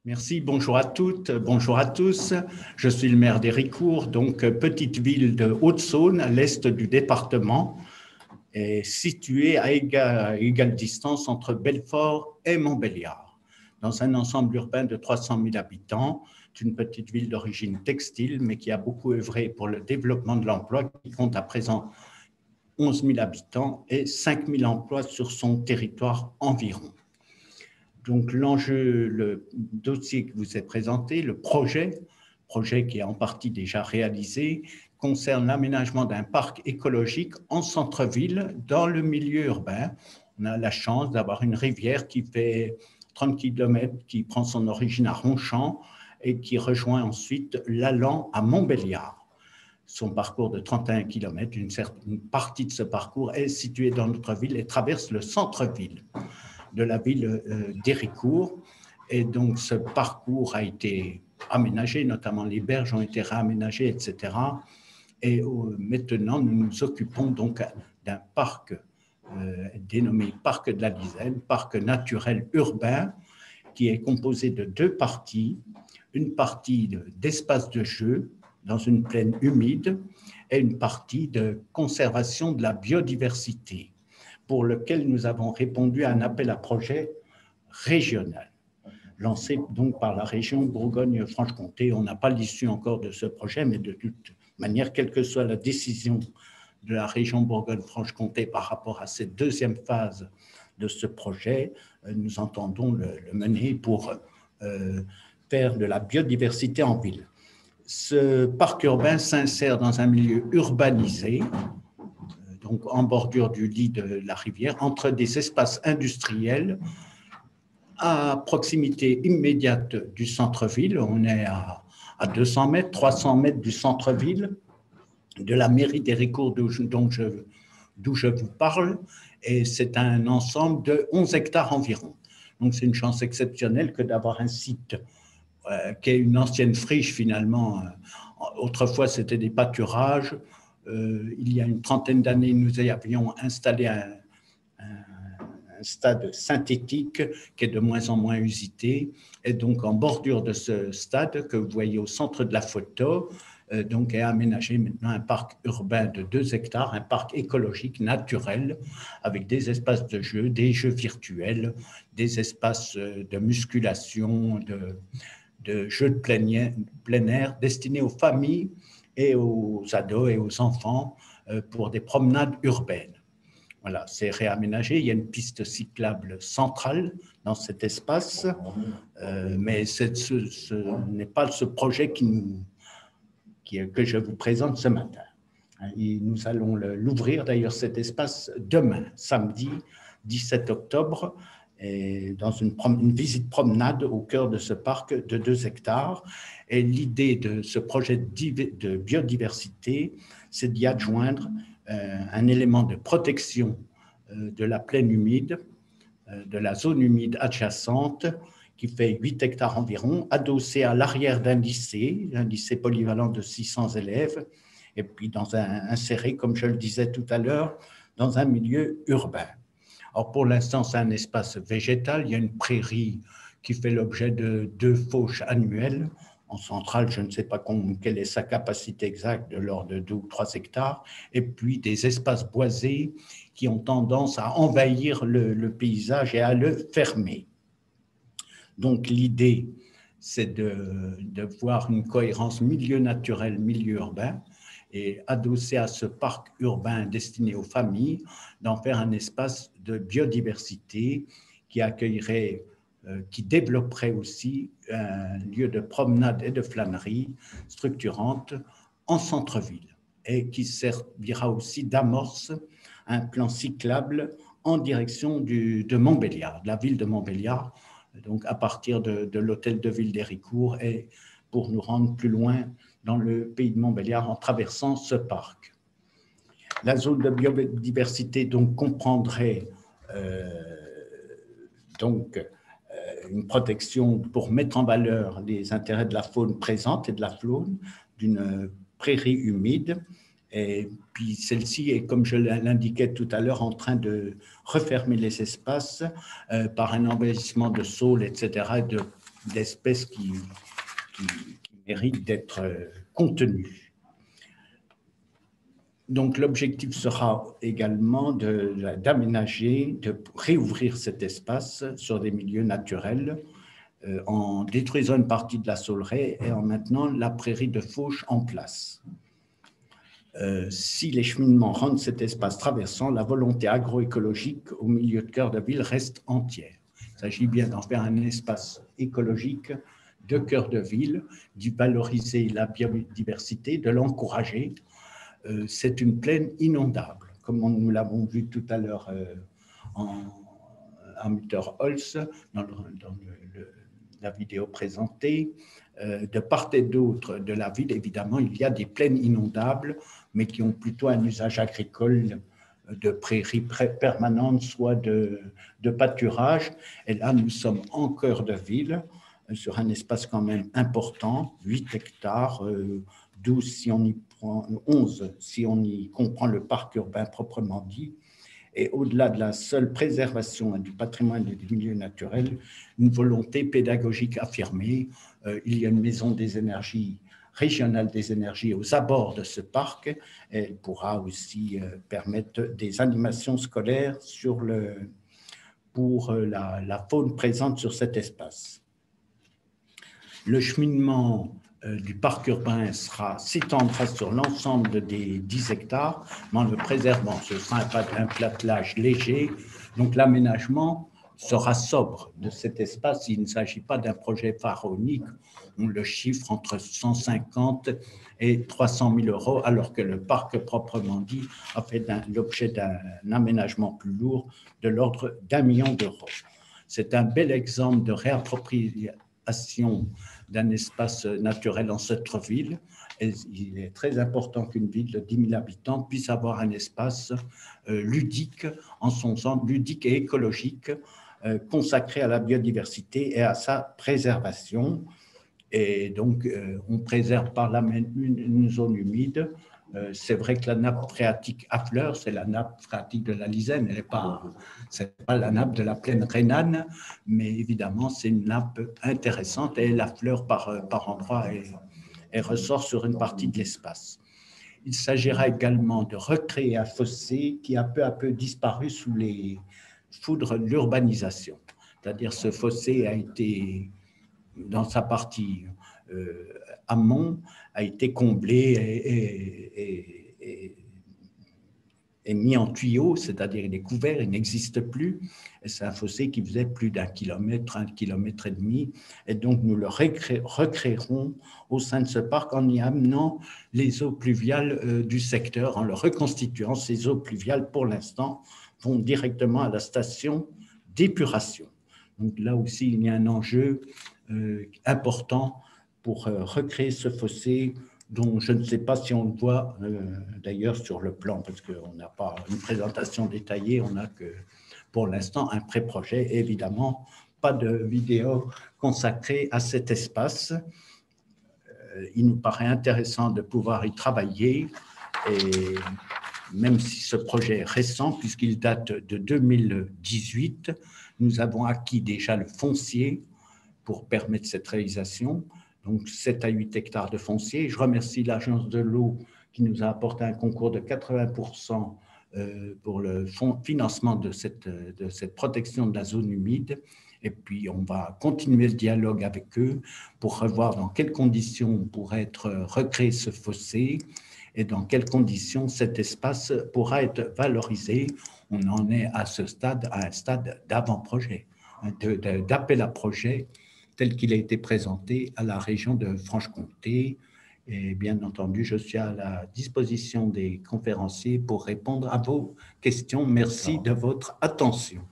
Merci, bonjour à toutes, bonjour à tous. Je suis le maire d'Héricourt, donc petite ville de Haute-Saône, à l'est du département, et située à égale distance entre Belfort et Montbéliard. Dans un ensemble urbain de 300 000 habitants, c'est une petite ville d'origine textile, mais qui a beaucoup œuvré pour le développement de l'emploi, qui compte à présent 11 000 habitants et 5 000 emplois sur son territoire environ. Donc l'enjeu, le dossier qui vous est présenté, le projet qui est en partie déjà réalisé, concerne l'aménagement d'un parc écologique en centre-ville, dans le milieu urbain. On a la chance d'avoir une rivière qui fait 30 km, qui prend son origine à Ronchamp et qui rejoint ensuite l'Allan à Montbéliard. Son parcours de 31 km, une partie de ce parcours est située dans notre ville et traverse le centre-ville de la ville d'Héricourt. Et donc, ce parcours a été aménagé, notamment les berges ont été réaménagées, etc. Et maintenant, nous nous occupons donc d'un parc dénommé Parc de la Liselle, parc naturel urbain, qui est composé de deux parties. Une partie d'espace de jeu dans une plaine humide et une partie de conservation de la biodiversité, pour lequel nous avons répondu à un appel à projet régional, lancé donc par la région Bourgogne-Franche-Comté. On n'a pas l'issue encore de ce projet, mais de toute manière, quelle que soit la décision de la région Bourgogne-Franche-Comté par rapport à cette deuxième phase de ce projet, nous entendons le mener pour faire de la biodiversité en ville. Ce parc urbain s'insère dans un milieu urbanisé, donc en bordure du lit de la rivière, entre des espaces industriels à proximité immédiate du centre-ville. On est à 200 mètres, 300 mètres du centre-ville, de la mairie d'Héricourt d'où je vous parle, et c'est un ensemble de 11 hectares environ. Donc c'est une chance exceptionnelle que d'avoir un site qui est une ancienne friche finalement. Autrefois, c'était des pâturages. Il y a une trentaine d'années, nous avions installé un stade synthétique qui est de moins en moins usité. Et donc, en bordure de ce stade que vous voyez au centre de la photo, donc est aménagé maintenant un parc urbain de 2 hectares, un parc écologique naturel avec des espaces de jeux, des jeux virtuels, des espaces de musculation, de jeux de plein air destinés aux familles et aux ados et aux enfants pour des promenades urbaines. Voilà, c'est réaménagé. Il y a une piste cyclable centrale dans cet espace, mais ce n'est pas ce projet que je vous présente ce matin. Et nous allons l'ouvrir, d'ailleurs, cet espace demain, samedi 17 octobre, et dans une visite promenade au cœur de ce parc de 2 hectares. Et l'idée de ce projet de biodiversité, c'est d'y adjoindre un élément de protection de la plaine humide, de la zone humide adjacente, qui fait 8 hectares environ, adossé à l'arrière d'un lycée polyvalent de 600 élèves, et puis inséré, comme je le disais tout à l'heure, dans un milieu urbain. Or, pour l'instant, c'est un espace végétal. Il y a une prairie qui fait l'objet de 2 fauches annuelles. En centrale, je ne sais pas quelle est sa capacité exacte, de l'ordre de 2 ou 3 hectares. Et puis des espaces boisés qui ont tendance à envahir le paysage et à le fermer. Donc, l'idée, c'est de voir une cohérence milieu naturel, milieu urbain, et adossé à ce parc urbain destiné aux familles, d'en faire un espace de biodiversité qui accueillerait, qui développerait aussi un lieu de promenade et de flânerie structurante en centre-ville, et qui servira aussi d'amorce à un plan cyclable en direction de Montbéliard, de la ville de Montbéliard, donc à partir de l'hôtel de ville d'Héricourt, et pour nous rendre plus loin dans le pays de Montbéliard en traversant ce parc. La zone de biodiversité donc comprendrait une protection pour mettre en valeur les intérêts de la faune présente et de la faune d'une prairie humide. Et puis celle-ci est, comme je l'indiquais tout à l'heure, en train de refermer les espaces par un envahissement de saules, etc., et de d'espèces qui méritent d'être contenues. Donc, l'objectif sera également d'aménager, de réouvrir cet espace sur des milieux naturels en détruisant une partie de la sauleraie et en maintenant la prairie de fauche en place. Si les cheminements rendent cet espace traversant, la volonté agroécologique au milieu de cœur de ville reste entière. Il s'agit bien d'en faire un espace écologique de cœur de ville, d'y valoriser la biodiversité, de l'encourager. C'est une plaine inondable, comme nous l'avons vu tout à l'heure à Mutterholz, dans la vidéo présentée. De part et d'autre de la ville, évidemment, il y a des plaines inondables, mais qui ont plutôt un usage agricole de prairies permanentes, soit de pâturage. Et là, nous sommes en cœur de ville, sur un espace quand même important, 8 hectares, 12 si on y prend, 11 si on y comprend le parc urbain proprement dit. Et au-delà de la seule préservation du patrimoine et du milieu naturel, une volonté pédagogique affirmée. Il y a une maison des énergies, régionale des énergies aux abords de ce parc. Elle pourra aussi permettre des animations scolaires pour la faune présente sur cet espace. Le cheminement du parc urbain s'étendra sur l'ensemble des 10 hectares, mais en le préservant. Ce sera un platelage léger, donc l'aménagement sera sobre de cet espace. Il ne s'agit pas d'un projet pharaonique, on le chiffre entre 150 et 300 000 euros, alors que le parc proprement dit a fait l'objet d'un aménagement plus lourd de l'ordre d'1 million d'euros. C'est un bel exemple de réappropriation d'un espace naturel en centre-ville. Il est très important qu'une ville de 10 000 habitants puisse avoir un espace ludique, en son sens ludique et écologique, consacré à la biodiversité et à sa préservation. Et donc, on préserve par là même une zone humide. C'est vrai que la nappe phréatique affleure, c'est la nappe phréatique de la Lisène, c'est pas la nappe de la plaine rhénane, mais évidemment, c'est une nappe intéressante et elle affleure par endroits et ressort sur une partie de l'espace. Il s'agira également de recréer un fossé qui a peu à peu disparu sous les foudres de l'urbanisation. C'est-à-dire ce fossé a été, dans sa partie amont, a été comblé et mis en tuyau, c'est-à-dire il est couvert, il n'existe plus. C'est un fossé qui faisait plus d'1 kilomètre, 1,5 kilomètres. Et donc, nous le recréerons au sein de ce parc en y amenant les eaux pluviales du secteur, en le reconstituant. Ces eaux pluviales, pour l'instant, vont directement à la station d'épuration. Donc là aussi, il y a un enjeu important pour recréer ce fossé dont je ne sais pas si on le voit d'ailleurs sur le plan, parce qu'on n'a pas une présentation détaillée, on n'a que pour l'instant un pré-projet, et évidemment pas de vidéo consacrée à cet espace. Il nous paraît intéressant de pouvoir y travailler, et même si ce projet est récent, puisqu'il date de 2018, nous avons acquis déjà le foncier pour permettre cette réalisation. Donc 7 à 8 hectares de foncier. Je remercie l'Agence de l'eau qui nous a apporté un concours de 80% pour le financement de cette protection de la zone humide. Et puis, on va continuer le dialogue avec eux pour revoir dans quelles conditions pourrait être recréé ce fossé et dans quelles conditions cet espace pourra être valorisé. On en est à ce stade, à un stade d'avant-projet, d'appel à projet tel qu'il a été présenté à la région de Franche-Comté. Et bien entendu, je suis à la disposition des conférenciers pour répondre à vos questions. Merci de votre attention.